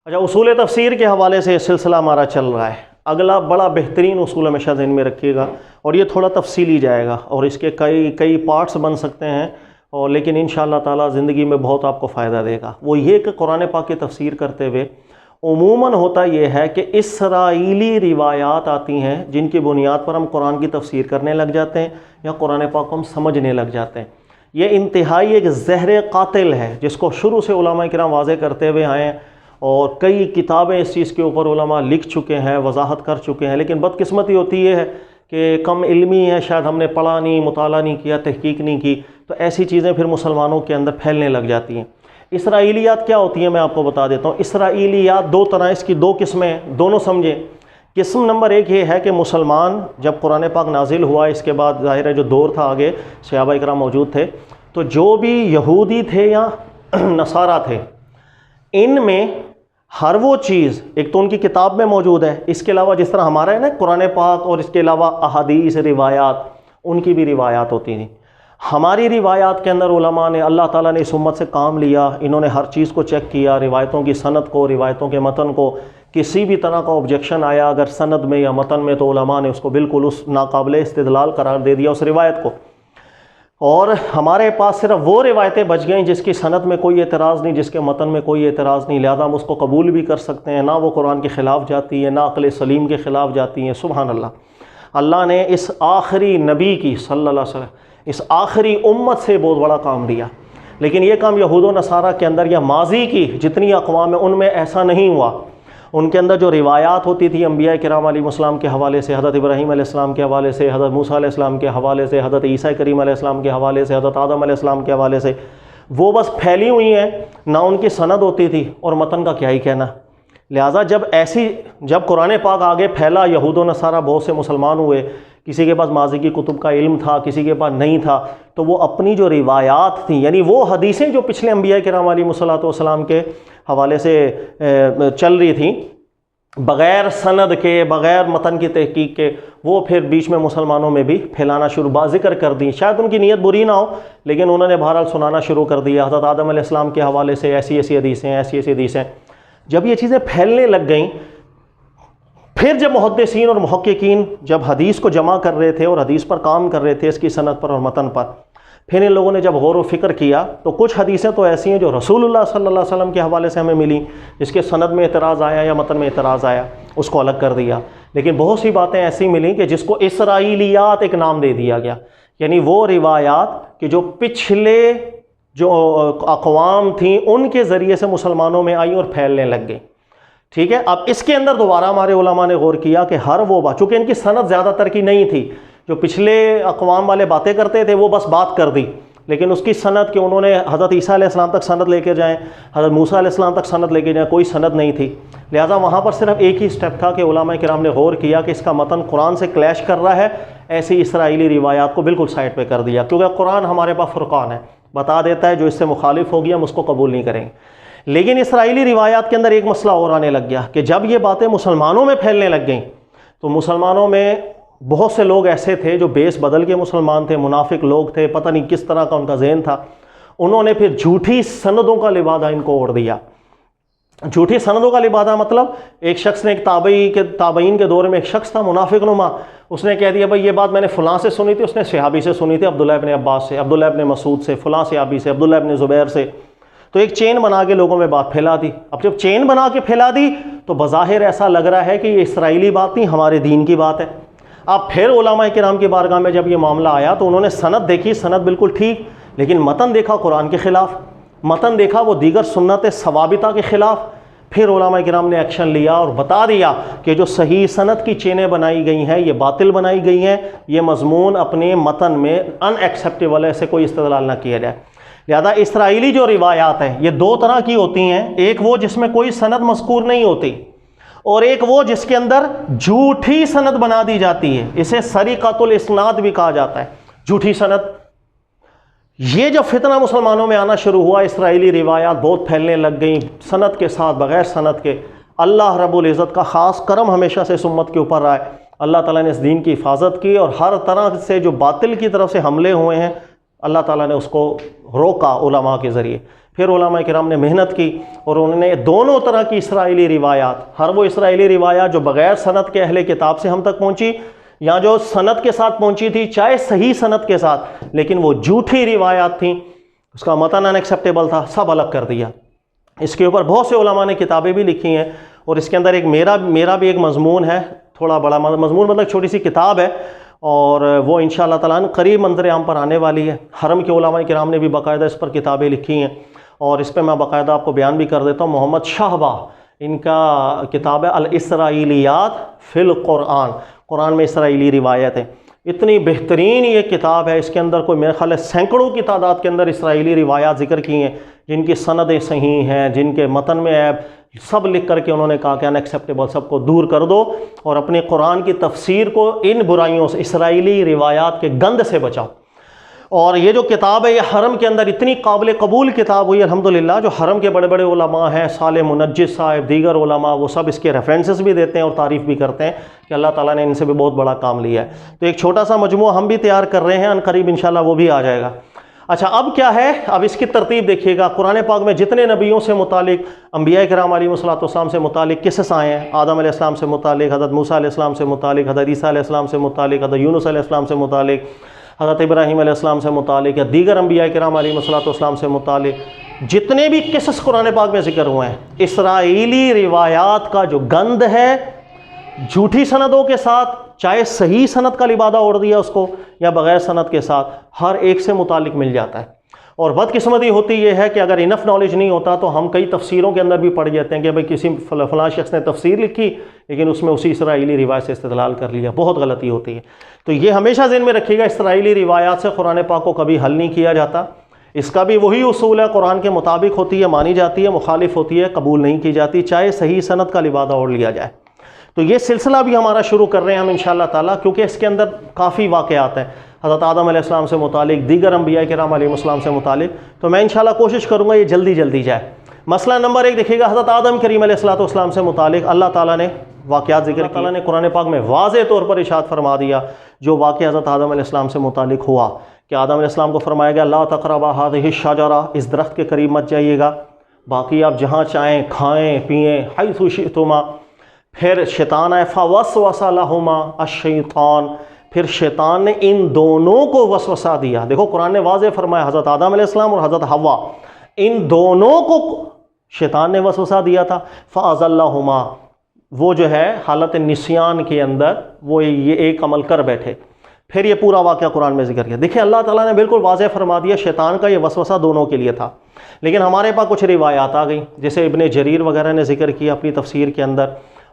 اچھا، اصول تفسیر کے حوالے سے سلسلہ ہمارا چل رہا ہے۔ اگلا بڑا بہترین اصول ہمیشہ ذہن میں رکھیے گا، اور یہ تھوڑا تفصیلی جائے گا اور اس کے کئی پارٹس بن سکتے ہیں، اور لیکن انشاءاللہ تعالی زندگی میں بہت آپ کو فائدہ دے گا۔ وہ یہ کہ قرآن پاک کی تفسیر کرتے ہوئے عموماً ہوتا یہ ہے کہ اسرائیلی روایات آتی ہیں جن کی بنیاد پر ہم قرآن کی تفسیر کرنے لگ جاتے ہیں یا قرآن پاک کو ہم سمجھنے لگ جاتے ہیں۔ یہ انتہائی ایک زہر قاتل ہے جس کو شروع سے علماء کرام واضح کرتے ہوئے آئے ہیں، اور کئی کتابیں اس چیز کے اوپر علماء لکھ چکے ہیں، وضاحت کر چکے ہیں، لیکن بدقسمتی ہوتی یہ ہے کہ کم علمی ہے، شاید ہم نے پڑھا نہیں، مطالعہ نہیں کیا، تحقیق نہیں کی، تو ایسی چیزیں پھر مسلمانوں کے اندر پھیلنے لگ جاتی ہیں۔ اسرائیلیات کیا ہوتی ہیں میں آپ کو بتا دیتا ہوں۔ اسرائیلیات دو طرح، اس کی دو قسمیں، دونوں سمجھیں۔ قسم نمبر ایک یہ ہے کہ مسلمان جب قرآن پاک نازل ہوا، اس کے بعد ظاہر ہے جو دور تھا، آگے صحابہ کرام موجود تھے، تو جو بھی یہودی تھے یا نصارہ تھے، ان میں ہر وہ چیز ایک تو ان کی کتاب میں موجود ہے، اس کے علاوہ جس طرح ہمارا ہے نا قرآن پاک، اور اس کے علاوہ احادیث، روایات، ان کی بھی روایات ہوتی تھیں۔ ہماری روایات کے اندر علماء نے، اللہ تعالیٰ نے اس امت سے کام لیا، انہوں نے ہر چیز کو چیک کیا، روایتوں کی سند کو، روایتوں کے متن کو، کسی بھی طرح کا آبجیکشن آیا اگر سند میں یا متن میں، تو علماء نے اس کو بالکل اس ناقابل استدلال قرار دے دیا اس روایت کو۔ اور ہمارے پاس صرف وہ روایتیں بچ گئیں جس کی سند میں کوئی اعتراض نہیں، جس کے متن میں کوئی اعتراض نہیں، لہذا ہم اس کو قبول بھی کر سکتے ہیں، نہ وہ قرآن کے خلاف جاتی ہے، نہ عقل سلیم کے خلاف جاتی ہیں۔ سبحان اللہ، اللہ نے اس آخری نبی کی صلی اللہ علیہ وسلم، اس آخری امت سے بہت بڑا کام لیا، لیکن یہ کام یہود و نصارہ کے اندر یا ماضی کی جتنی اقوام ہیں ان میں ایسا نہیں ہوا۔ ان کے اندر جو روایات ہوتی تھی انبیاء کرام علیہ السلام کے حوالے سے، حضرت ابراہیم علیہ السلام کے حوالے سے، حضرت موسیٰ علیہ السلام کے حوالے سے، حضرت عیسیٰ کریم علیہ السلام کے حوالے سے، حضرت آدم علیہ السلام کے حوالے سے، وہ بس پھیلی ہوئی ہیں، نہ ان کی سند ہوتی تھی، اور متن کا کیا ہی کہنا۔ لہٰذا جب قرآن پاک آگے پھیلا، یہود و نصارہ بہت سے مسلمان ہوئے، کسی کے پاس ماضی کی کتب کا علم تھا، کسی کے پاس نہیں تھا، تو وہ اپنی جو روایات تھیں، یعنی وہ حدیثیں جو پچھلے انبیاء کرام علیہ السلام کے حوالے سے چل رہی تھیں، بغیر سند کے، بغیر متن کی تحقیق کے، وہ پھر بیچ میں مسلمانوں میں بھی پھیلانا شروع ذکر کر دی۔ شاید ان کی نیت بری نہ ہو، لیکن انہوں نے بہرحال سنانا شروع کر دیا، حضرت آدم علیہ السلام کے حوالے سے ایسی ایسی حدیثیں، ایسی ایسی حدیثیں۔ جب یہ چیزیں پھیلنے لگ گئیں، پھر جب محدثین اور محققین جب حدیث کو جمع کر رہے تھے اور حدیث پر کام کر رہے تھے، اس کی سند پر اور متن پر، پھر ان لوگوں نے جب غور و فکر کیا تو کچھ حدیثیں تو ایسی ہیں جو رسول اللہ صلی اللہ علیہ وسلم کے حوالے سے ہمیں ملی، جس کے سند میں اعتراض آیا یا متن میں اعتراض آیا، اس کو الگ کر دیا۔ لیکن بہت سی باتیں ایسی ملیں کہ جس کو اسرائیلیات ایک نام دے دیا گیا، یعنی وہ روایات کہ جو پچھلے جو اقوام تھیں ان کے ذریعے سے مسلمانوں میں آئیں اور پھیلنے لگ گئیں۔ ٹھیک ہے، اب اس کے اندر دوبارہ ہمارے علماء نے غور کیا کہ ہر وہ بات، چونکہ ان کی سند زیادہ تر کی نہیں تھی، جو پچھلے اقوام والے باتیں کرتے تھے وہ بس بات کر دی، لیکن اس کی سند کہ انہوں نے حضرت عیسیٰ علیہ السلام تک سند لے کے جائیں، حضرت موسیٰ علیہ السلام تک سند لے کے جائیں، کوئی سند نہیں تھی۔ لہٰذا وہاں پر صرف ایک ہی سٹیپ تھا کہ علماء کرام نے غور کیا کہ اس کا متن قرآن سے کلیش کر رہا ہے، ایسی اسرائیلی روایات کو بالکل سائڈ پہ کر دیا، کیونکہ قرآن ہمارے پاس فرقان ہے، بتا دیتا ہے جو اس سے مخالف ہوگی ہم اس کو قبول نہیں کریں گے۔ لیکن اسرائیلی روایات کے اندر ایک مسئلہ اور آنے لگ گیا کہ جب یہ باتیں مسلمانوں میں پھیلنے لگ گئیں تو مسلمانوں میں بہت سے لوگ ایسے تھے جو بیس بدل کے مسلمان تھے، منافق لوگ تھے، پتہ نہیں کس طرح کا ان کا ذہن تھا، انہوں نے پھر جھوٹی سندوں کا لبادہ ان کو اوڑھ دیا۔ جھوٹی سندوں کا لبادہ مطلب ایک شخص نے، ایک تابعین کے دور میں ایک شخص تھا منافق نما، اس نے کہہ دیا بھائی یہ بات میں نے فلاں سے سنی تھی، اس نے صحابی سے سنی تھی، عبداللہ ابن عباس سے، عبداللہ ابن مسعود سے، فلاں صحابی سے، عبداللہ ابن زبیر سے، تو ایک چین بنا کے لوگوں میں بات پھیلا دی۔ اب جب چین بنا کے پھیلا دی تو بظاہر ایسا لگ رہا ہے کہ یہ اسرائیلی بات نہیں، ہمارے دین کی بات ہے۔ اب پھر علماء کرام کی بارگاہ میں جب یہ معاملہ آیا تو انہوں نے سند دیکھی، سند بالکل ٹھیک، لیکن متن دیکھا قرآن کے خلاف، متن دیکھا وہ دیگر سنت ثوابتہ کے خلاف۔ پھر علماء کرام نے ایکشن لیا اور بتا دیا کہ جو صحیح سند کی چینیں بنائی گئی ہیں یہ باطل بنائی گئی ہیں، یہ مضمون اپنے متن میں ان ایکسیپٹیبل ہے، اسے کوئی استدلال نہ کیا جائے۔ لہذا اسرائیلی جو روایات ہیں یہ دو طرح کی ہوتی ہیں، ایک وہ جس میں کوئی سند مذکور نہیں ہوتی، اور ایک وہ جس کے اندر جھوٹی سند بنا دی جاتی ہے، اسے سریقۃ الاسناد بھی کہا جاتا ہے، جھوٹی سند۔ یہ جب فتنہ مسلمانوں میں آنا شروع ہوا، اسرائیلی روایات بہت پھیلنے لگ گئیں، سند کے ساتھ بغیر سند کے۔ اللہ رب العزت کا خاص کرم ہمیشہ سے اس امت کے اوپر رہا ہے، اللہ تعالیٰ نے اس دین کی حفاظت کی، اور ہر طرح سے جو باطل کی طرف سے حملے ہوئے ہیں اللہ تعالیٰ نے اس کو روکا علماء کے ذریعے. پھر علماء کرام نے محنت کی اور انہوں نے دونوں طرح کی اسرائیلی روایات، ہر وہ اسرائیلی روایات جو بغیر سند کے اہل کتاب سے ہم تک پہنچی یا جو سند کے ساتھ پہنچی تھی، چاہے صحیح سند کے ساتھ لیکن وہ جھوٹی روایات تھیں، اس کا متن ان ایکسیپٹیبل تھا، سب الگ کر دیا. اس کے اوپر بہت سے علماء نے کتابیں بھی لکھی ہیں، اور اس کے اندر ایک میرا بھی ایک مضمون ہے، تھوڑا بڑا مضمون مطلب چھوٹی سی کتاب ہے، اور وہ انشاءاللہ تعالیٰ قریب منظر عام پر آنے والی ہے. حرم کے علماء کرام نے بھی باقاعدہ اس پر کتابیں لکھی ہیں، اور اس پہ میں باقاعدہ آپ کو بیان بھی کر دیتا ہوں. محمد شاہبہ، ان کا کتاب ہے الاسرائیلیات فی القرآن، قرآن میں اسرائیلی روایت ہے. اتنی بہترین یہ کتاب ہے، اس کے اندر کوئی میرے خیال ہے سینکڑوں کی تعداد کے اندر اسرائیلی روایات ذکر کی ہیں، جن کی سندیں صحیح ہیں، جن کے متن میں عیب، سب لکھ کر کے انہوں نے کہا کہ ان ایکسیپٹیبل، سب کو دور کر دو اور اپنے قرآن کی تفسیر کو ان برائیوں سے، اسرائیلی روایات کے گند سے بچاؤ. اور یہ جو کتاب ہے یہ حرم کے اندر اتنی قابل قبول کتاب ہوئی الحمدللہ. جو حرم کے بڑے بڑے علماء ہیں، صالح منجد صاحب، دیگر علماء، وہ سب اس کے ریفرنسز بھی دیتے ہیں اور تعریف بھی کرتے ہیں کہ اللہ تعالیٰ نے ان سے بھی بہت بڑا کام لیا ہے. تو ایک چھوٹا سا مجموعہ ہم بھی تیار کر رہے ہیں، ان قریب انشاءاللہ وہ بھی آ جائے گا. اچھا، اب کیا ہے، اب اس کی ترتیب دیکھیے گا. قرآن پاک میں جتنے نبیوں سے متعلق، انبیاء کرام علیہ السلام سے متعلق قصص آئے ہیں، آدم علیہ السلام سے متعلق، حضرت موسیٰ علیہ السلام سے متعلق، حضرت عیسیٰ علیہ السلام سے متعلق، حضرت یونس علیہ السلام سے متعلق، حضرت ابراہیم علیہ السلام سے متعلق، یا دیگر انبیاء کرام علیہ السلام سے متعلق جتنے بھی قصص قرآن پاک میں ذکر ہوئے ہیں، اسرائیلی روایات کا جو گند ہے، جھوٹی سندوں کے ساتھ، چاہے صحیح سند کا لبادہ اوڑھ دیا اس کو یا بغیر سند کے ساتھ، ہر ایک سے متعلق مل جاتا ہے. اور بدقسمتی ہوتی یہ ہے کہ اگر انف نالج نہیں ہوتا تو ہم کئی تفسیروں کے اندر بھی پڑھ جاتے ہیں کہ بھئی کسی فلاں شخص نے تفسیر لکھی لیکن اس میں اسی اسرائیلی روایت سے استدلال کر لیا. بہت غلطی ہوتی ہے. تو یہ ہمیشہ ذہن میں رکھیے گا، اسرائیلی روایات سے قرآن پاک کو کبھی حل نہیں کیا جاتا. اس کا بھی وہی اصول ہے، قرآن کے مطابق ہوتی ہے مانی جاتی ہے، مخالف ہوتی ہے قبول نہیں کی جاتی، چاہے صحیح سند کا لبادہ اوڑھ لیا جائے. تو یہ سلسلہ بھی ہمارا شروع کر رہے ہیں ہم انشاءاللہ تعالیٰ، کیونکہ اس کے اندر کافی واقعات ہیں حضرت آدم علیہ السلام سے متعلق، دیگر انبیاء کرام علیہ السلام سے متعلق. تو میں انشاءاللہ کوشش کروں گا یہ جلدی جائے. مسئلہ نمبر 1 دیکھیے گا، حضرت آدم کریم علیہ السلام سے متعلق اللہ تعالیٰ نے واقعات ذکر کیا. اللہ تعالیٰ نے قرآن پاک میں واضح طور پر ارشاد فرما دیا جو واقعہ حضرت آدم علیہ السلام سے متعلق ہوا، کہ آدم علیہ السلام کو فرمایا گیا لا تقربا هذه الشجرہ، اس درخت کے قریب مت جائیے گا، باقی آپ جہاں چاہیں کھائیں پئیں، حیث شئتما. پھر شیطان آئے، فوسوس لہما الشیطان، پھر شیطان نے ان دونوں کو وسوسہ دیا. دیکھو قرآن نے واضح فرمایا حضرت آدم علیہ السلام اور حضرت حوا، ان دونوں کو شیطان نے وسوسہ دیا تھا. فأزلہما، وہ جو ہے حالت نسیان کے اندر وہ یہ ایک عمل کر بیٹھے. پھر یہ پورا واقعہ قرآن میں ذکر کیا. دیکھیں اللہ تعالیٰ نے بالکل واضح فرما دیا شیطان کا یہ وسوسہ دونوں کے لیے تھا. لیکن ہمارے پاس کچھ روایات آ گئیں، جیسے ابن جریر وغیرہ نے ذکر کیا اپنی تفسیر کے اندر،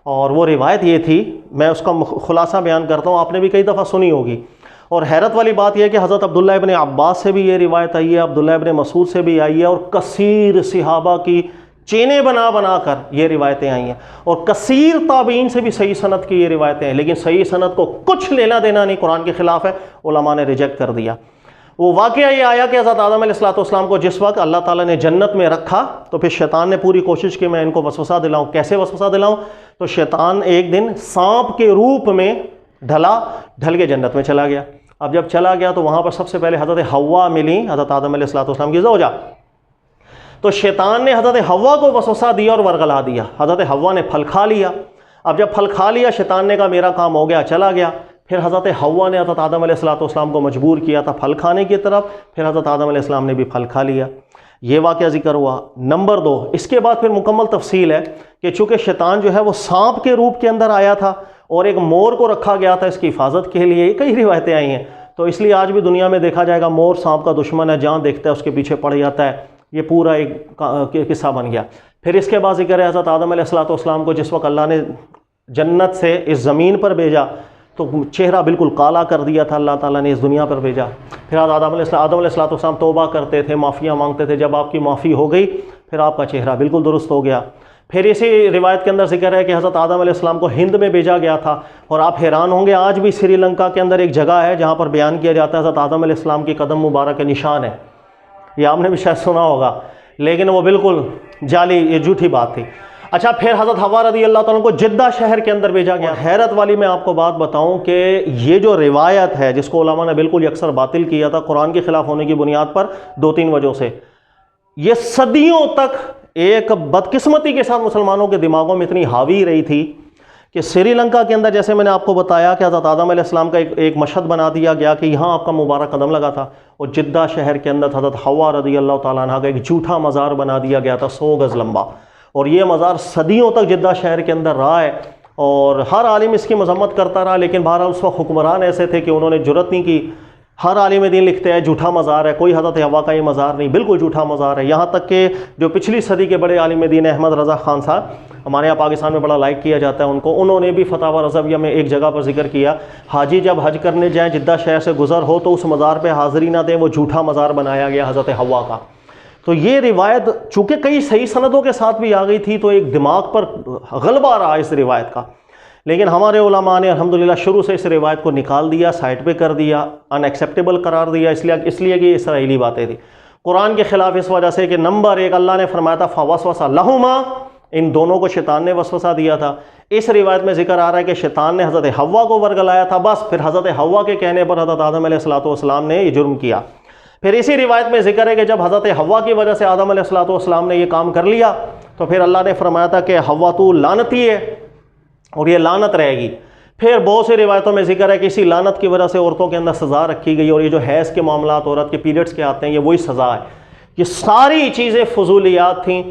اور وہ روایت یہ تھی، میں اس کا خلاصہ بیان کرتا ہوں، آپ نے بھی کئی دفعہ سنی ہوگی. اور حیرت والی بات یہ ہے کہ حضرت عبداللہ ابن عباس سے بھی یہ روایت آئی ہے، عبداللہ ابن مسعود سے بھی آئی ہے، اور کثیر صحابہ کی چینیں بنا کر یہ روایتیں آئی ہیں، اور کثیر تابعین سے بھی صحیح سند کی یہ روایتیں ہیں. لیکن صحیح سند کو کچھ لینا دینا نہیں، قرآن کے خلاف ہے، علماء نے ریجیکٹ کر دیا. وہ واقعہ یہ آیا کہ حضرت آدم علیہ السلام کو جس وقت اللہ تعالیٰ نے جنت میں رکھا تو پھر شیطان نے پوری کوشش کی میں ان کو وسوسہ دلاؤں. کیسے وسوسہ دلاؤں؟ تو شیطان ایک دن سانپ کے روپ میں ڈھل کے جنت میں چلا گیا. اب جب چلا گیا تو وہاں پر سب سے پہلے حضرت حوا ملی، حضرت آدم علیہ السلام کی زوجہ. تو شیطان نے حضرت حوا کو وسوسہ دیا اور ورغلا دیا. حضرت حوا نے پھل کھا لیا. اب جب پھل کھا لیا شیطان نے کہا میرا کام ہو گیا، چلا گیا. پھر حضرت حوا نے حضرت آدم علیہ السلام کو مجبور کیا تھا پھل کھانے کی طرف، پھر حضرت آدم علیہ السلام نے بھی پھل کھا لیا. یہ واقعہ ذکر ہوا. نمبر 2، اس کے بعد پھر مکمل تفصیل ہے کہ چونکہ شیطان جو ہے وہ سانپ کے روپ کے اندر آیا تھا اور ایک مور کو رکھا گیا تھا اس کی حفاظت کے لیے. کئی روایتیں آئی ہیں، تو اس لیے آج بھی دنیا میں دیکھا جائے گا مور سانپ کا دشمن ہے، جہاں دیکھتا ہے اس کے پیچھے پڑ جاتا ہے. یہ پورا ایک قصہ بن گیا. پھر اس کے بعد ذکر ہے حضرت آدم علیہ السلام کو جس وقت اللہ نے جنت سے اس زمین پر بھیجا تو چہرہ بالکل کالا کر دیا تھا، اللہ تعالیٰ نے اس دنیا پر بھیجا. پھر آدم علیہ السلام توبہ کرتے تھے، معافیاں مانگتے تھے. جب آپ کی معافی ہو گئی پھر آپ کا چہرہ بالکل درست ہو گیا. پھر اسی روایت کے اندر ذکر ہے کہ حضرت آدم علیہ السلام کو ہند میں بھیجا گیا تھا. اور آپ حیران ہوں گے آج بھی سری لنکا کے اندر ایک جگہ ہے جہاں پر بیان کیا جاتا ہے حضرت آدم علیہ السلام کی قدم مبارک کے نشان ہے. یہ آپ نے بھی شاید سنا ہوگا، لیکن وہ بالکل جعلی، یہ جھوٹی بات تھی. اچھا پھر حضرت حوا رضی اللہ تعالیٰ کو جدہ شہر کے اندر بھیجا گیا. حیرت والی میں آپ کو بات بتاؤں کہ یہ جو روایت ہے جس کو علماء نے بالکل یکسر باطل کیا تھا قرآن کے خلاف ہونے کی بنیاد پر 2-3 وجہوں سے، یہ صدیوں تک ایک بدقسمتی کے ساتھ مسلمانوں کے دماغوں میں اتنی حاوی رہی تھی کہ سری لنکا کے اندر جیسے میں نے آپ کو بتایا کہ حضرت آدم علیہ السلام کا ایک مشہد بنا دیا گیا کہ یہاں آپ کا مبارک قدم لگا تھا، اور جدہ شہر کے اندر حضرت حوا رضی اللہ تعالیٰ عنہ کا ایک جھوٹا مزار بنا دیا گیا تھا 100 گز لمبا، اور یہ مزار صدیوں تک جدہ شہر کے اندر رہا ہے، اور ہر عالم اس کی مذمت کرتا رہا، لیکن بہرحال اس وقت حکمران ایسے تھے کہ انہوں نے جرأت نہیں کی. ہر عالم دین لکھتے ہیں جھوٹا مزار ہے، کوئی حضرت حوا کا یہ مزار نہیں، بالکل جھوٹا مزار ہے. یہاں تک کہ جو پچھلی صدی کے بڑے عالم دین احمد رضا خان صاحب، ہمارے یہاں پاکستان میں بڑا لائک کیا جاتا ہے ان کو، انہوں نے بھی فتاوی رضویہ میں ایک جگہ پر ذکر کیا، حاجی جب حج کرنے جائیں جدہ شہر سے گزر ہو تو اس مزار پہ حاضری نہ دیں، وہ جھوٹا مزار بنایا گیا حضرت حوا کا. تو یہ روایت چونکہ کئی صحیح سندوں کے ساتھ بھی آ گئی تھی تو ایک دماغ پر غلبہ رہا اس روایت کا، لیکن ہمارے علماء نے الحمدللہ شروع سے اس روایت کو نکال دیا، سائٹ پہ کر دیا، ان ایکسیپٹیبل قرار دیا، اس لیے کہ یہ اسرائیلی باتیں تھیں قرآن کے خلاف، اس وجہ سے کہ نمبر 1 اللہ نے فرمایا تھا فوسوس لہما، ان دونوں کو شیطان نے وسوسہ دیا تھا. اس روایت میں ذکر آ رہا ہے کہ شیطان نے حضرت حوا کو ورگلایا تھا، بس پھر حضرت حوا کے کہنے پر حضرت آدم علیہ السلام نے یہ جرم کیا. پھر اسی روایت میں ذکر ہے کہ جب حضرت حوا کی وجہ سے آدم علیہ السلام نے یہ کام کر لیا تو پھر اللہ نے فرمایا تھا کہ حوا تو لعنتی ہے اور یہ لعنت رہے گی. پھر بہت سی روایتوں میں ذکر ہے کہ اسی لعنت کی وجہ سے عورتوں کے اندر سزا رکھی گئی، اور یہ جو حیض کے معاملات، عورت کے پیریڈز کے آتے ہیں، یہ وہی سزا ہے. یہ ساری چیزیں فضولیات تھیں.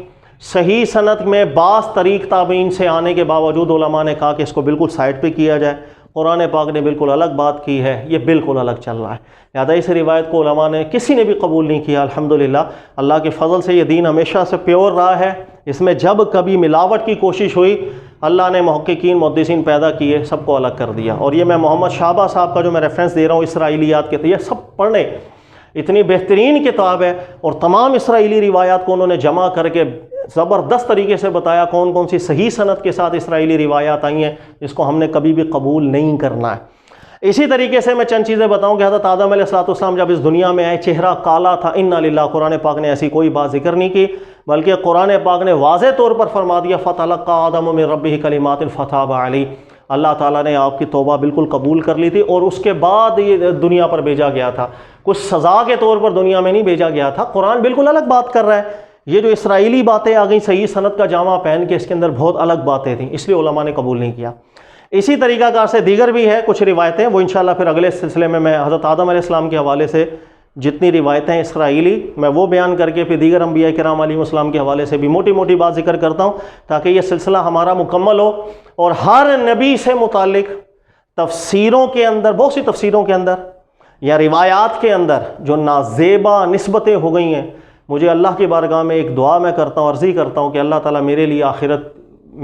صحیح سند میں بعض طریق تابعین سے آنے کے باوجود علماء نے کہا کہ اس کو بالکل سائڈ پہ کیا جائے. قرآن پاک نے بالکل الگ بات کی ہے، یہ بالکل الگ چل رہا ہے. لہٰذا اس روایت کو علماء نے کسی نے بھی قبول نہیں کیا. الحمدللہ اللہ کے فضل سے یہ دین ہمیشہ سے پیور رہا ہے. اس میں جب کبھی ملاوٹ کی کوشش ہوئی اللہ نے محققین محدثین پیدا کیے، سب کو الگ کر دیا. اور یہ میں محمد شعبہ صاحب کا جو میں ریفرنس دے رہا ہوں اسرائیلیات کے، یہ سب پڑھنے، اتنی بہترین کتاب ہے، اور تمام اسرائیلی روایات کو انہوں نے جمع کر کے زبردست طریقے سے بتایا کون کون سی صحیح سند کے ساتھ اسرائیلی روایات آئی ہیں جس کو ہم نے کبھی بھی قبول نہیں کرنا ہے. اسی طریقے سے میں چند چیزیں بتاؤں کہ حضرت آدم علیہ السلام جب اس دنیا میں آئے چہرہ کالا تھا. انا للہ، قرآن پاک نے ایسی کوئی بات ذکر نہیں کی، بلکہ قرآن پاک نے واضح طور پر فرما دیا فَتَلَقَّىٰ آدَمُ مِن رَبِّهِ كَلِمَاتٍ فَتَابَ عَلَيْهِ. اللہ تعالیٰ نے آپ کی توبہ بالکل قبول کر لی تھی، اور اس کے بعد یہ دنیا پر بھیجا گیا تھا. کچھ سزا کے طور پر دنیا میں نہیں بھیجا گیا تھا. قرآن بالکل الگ بات کر رہا ہے. یہ جو اسرائیلی باتیں آ گئیں صحیح سند کا جامع پہن کے، اس کے اندر بہت الگ باتیں تھیں، اس لیے علماء نے قبول نہیں کیا. اسی طریقہ کار سے دیگر بھی ہے کچھ روایتیں، وہ انشاءاللہ پھر اگلے سلسلے میں حضرت آدم علیہ السلام کے حوالے سے جتنی روایتیں ہیں اسرائیلی میں وہ بیان کر کے پھر دیگر انبیاء کرام علیہ السلام کے حوالے سے بھی موٹی موٹی بات ذکر کرتا ہوں، تاکہ یہ سلسلہ ہمارا مکمل ہو. اور ہر نبی سے متعلق تفسیروں کے اندر، بہت سی تفسیروں کے اندر یا روایات کے اندر جو نازیبا نسبتیں ہو گئی ہیں، مجھے اللہ کی بارگاہ میں ایک دعا میں کرتا ہوں، عرضی کرتا ہوں کہ اللہ تعالیٰ میرے لیے آخرت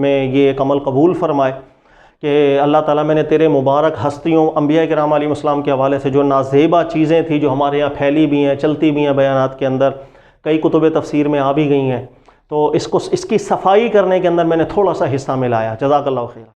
میں یہ ایک عمل قبول فرمائے کہ اللہ تعالیٰ میں نے تیرے مبارک ہستیوں انبیاء کرام علیہ السلام کے حوالے سے جو نازیبا چیزیں تھیں جو ہمارے یہاں پھیلی بھی ہیں، چلتی بھی ہیں بیانات کے اندر، کئی کتب تفسیر میں آ بھی گئی ہیں، تو اس کی صفائی کرنے کے اندر میں نے تھوڑا سا حصہ ملایا. جزاک اللہ خیر.